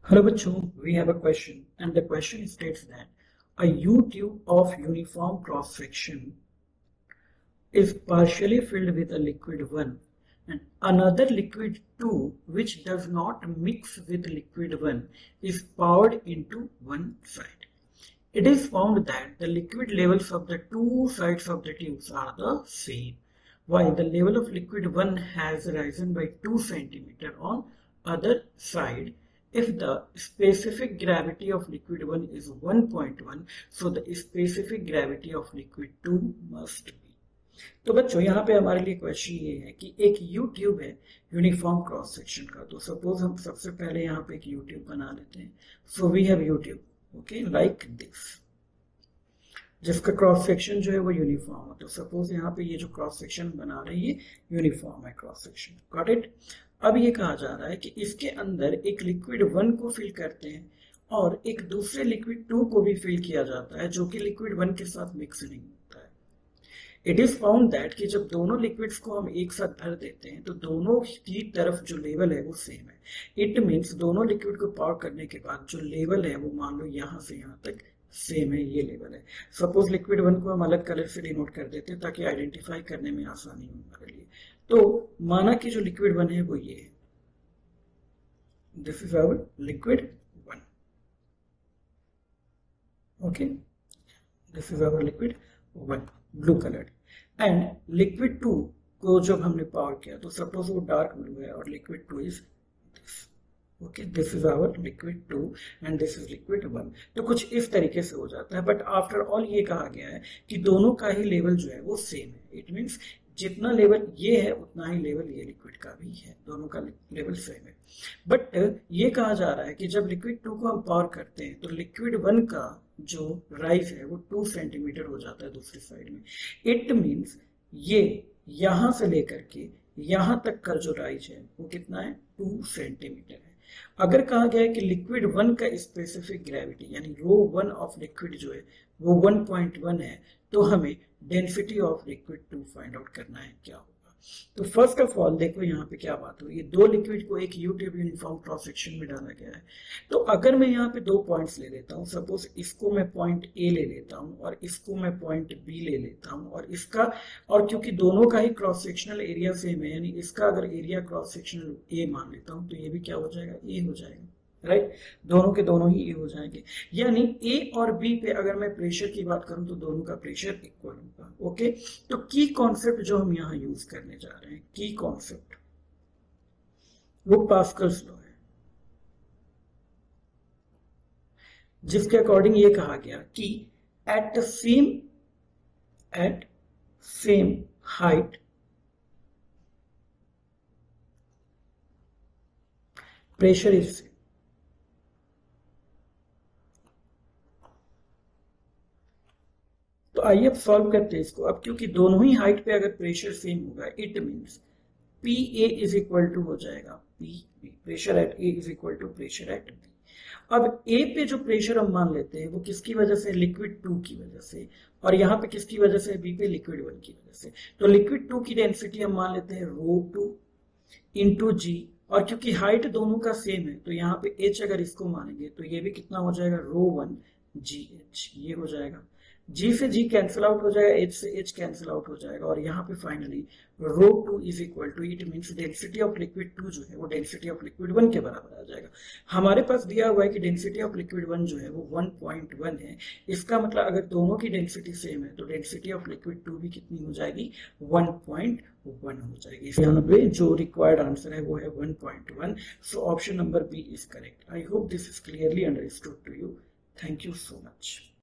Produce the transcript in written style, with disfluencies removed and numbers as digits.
Hello bachcho, we have a question and the question states that a U-tube of uniform cross-section is partially filled with a liquid 1 and another liquid 2 which does not mix with liquid 1 is poured into one side. It is found that the liquid levels of the two sides of the tubes are the same, while the level of liquid 1 has risen by 2 centimeter on other side. If the specific gravity of liquid 1 is 1.1, so the specific gravity of liquid 2 must be. तो बच्चों यहाँ पे हमारे लिए question ये है कि एक यू ट्यूब है यूनिफॉर्म क्रॉस सेक्शन का। तो सपोज हम सबसे पहले यहाँ पे एक यू ट्यूब बना लेते हैं। So we have U tube, okay, like this, जिसका क्रॉस सेक्शन जो है वो यूनिफॉर्म है। तो सपोज यहाँ पे ये जो क्रॉस सेक्शन बना रहे हैं ये यूनिफॉर्म है क्रॉस सेक्शन, गॉट इट। अब ये कहा जा रहा है कि इसके अंदर एक लिक्विड 1 को फिल करते हैं और एक दूसरे लिक्विड 2 को भी फिल किया जाता है जो कि लिक्विड 1 के साथ मिक्स नहीं होता है। इट इज फाउंड दैट कि जब दोनों लिक्विड्स को हम एक साथ भर देते हैं तो दोनों की तरफ जो लेवल है वो सेम है। इट मीन्स दोनों लिक्विड को पावर करने के बाद जो लेवल है वो मान लो यहाँ से यहाँ तक सेम है, ये लेवल है। सपोज लिक्विड 1 को हम अलग कलर से डिनोट कर देते हैं ताकि आइडेंटिफाई करने में आसानी हो हमारे लिए। तो माना कि जो लिक्विड 1 है वो ये है, this is our liquid 1, okay, this is our liquid 1 blue coloured. And liquid 2 को जब हमने पावर किया तो सपोज वो डार्क ब्लू है और liquid 2 is this, okay, this is our liquid 2 and this is liquid 1। तो कुछ इस तरीके से हो जाता है, बट आफ्टर ऑल ये कहा गया है कि दोनों का ही लेवल जो है वो सेम है। इट मीन्स जितना लेवल ये है उतना ही लेवल ये लिक्विड का भी है, दोनों का लेवल सेम है। बट ये कहा जा रहा है कि जब लिक्विड 2 को हम पावर करते हैं तो लिक्विड 1 का जो राइज है वो 2 सेंटीमीटर हो जाता है दूसरी साइड में। इट मीन्स ये यहां से लेकर के यहां तक का जो राइज है वो कितना है, 2 सेंटीमीटर है। अगर कहा गया है कि लिक्विड 1 का स्पेसिफिक ग्रेविटी यानी रो 1 ऑफ लिक्विड जो है वो 1.1 है, तो हमें density of liquid 2 find out करना है क्या होगा। तो फर्स्ट ऑफ ऑल देखो यहाँ पे क्या बात हो रही है, दो लिक्विड को एक you tube uniform cross section में डाला गया है। तो अगर मैं यहाँ पे दो पॉइंट्स ले लेता हूँ, सपोज इसको मैं पॉइंट ए ले लेता हूँ और इसको मैं पॉइंट बी ले लेता हूँ और इसका, और क्योंकि दोनों का ही क्रॉस सेक्शनल एरिया सेम है यानी इसका अगर एरिया क्रॉस सेक्शनल ए मान लेता हूँ तो ये भी क्या हो जाएगा, ए हो जाएगा, राइट। दोनों के दोनों ही ए हो जाएंगे, यानी ए और बी पे अगर मैं प्रेशर की बात करूं तो दोनों का प्रेशर इक्वल होगा, ओके। तो की कॉन्सेप्ट जो हम यहां यूज करने जा रहे हैं, की कॉन्सेप्ट वो पास्कल्स लॉ है, जिसके अकॉर्डिंग ये कहा गया कि at same height pressure is same. तो आइए अब सॉल्व करते हैं इसको। अब क्योंकि दोनों ही हाइट पे अगर प्रेशर सेम होगा, it means P A is equal to हो जाएगा P B, pressure at A is equal to pressure at B. अब ए पे जो प्रेशर हम मान लेते हैं वो किसकी वजह से, लिक्विड 2 की वजह से, और यहाँ पे किसकी वजह से, बी पे लिक्विड 1 की वजह से। तो लिक्विड 2 की डेंसिटी हम मान लेते हैं रो 2 इंटू जी, और क्योंकि हाइट दोनों का सेम है तो यहाँ पे एच अगर इसको मानेंगे तो ये भी कितना हो जाएगा, रो 1 जी एच, ये हो जाएगा। जी से जी कैंसिल आउट हो जाएगा, एच से एच कैंसिल आउट हो जाएगा, और यहाँ पे finally rho 2 is equal to, it means density of liquid 2 जो है वो डेंसिटी ऑफ लिक्विड 1 के बराबर आ जाएगा। हमारे पास दिया हुआ है कि डेंसिटी ऑफ लिक्विड 1 जो है वो 1.1 है। इसका मतलब अगर दोनों की डेंसिटी सेम है तो डेंसिटी ऑफ लिक्विड 2 भी कितनी हो जाएगी, 1.1 हो जाएगी। यहाँ पे जो रिक्वायर्ड आंसर है वो है 1.1। So option number B is correct. I hope this is clearly understood to you. Thank you so much.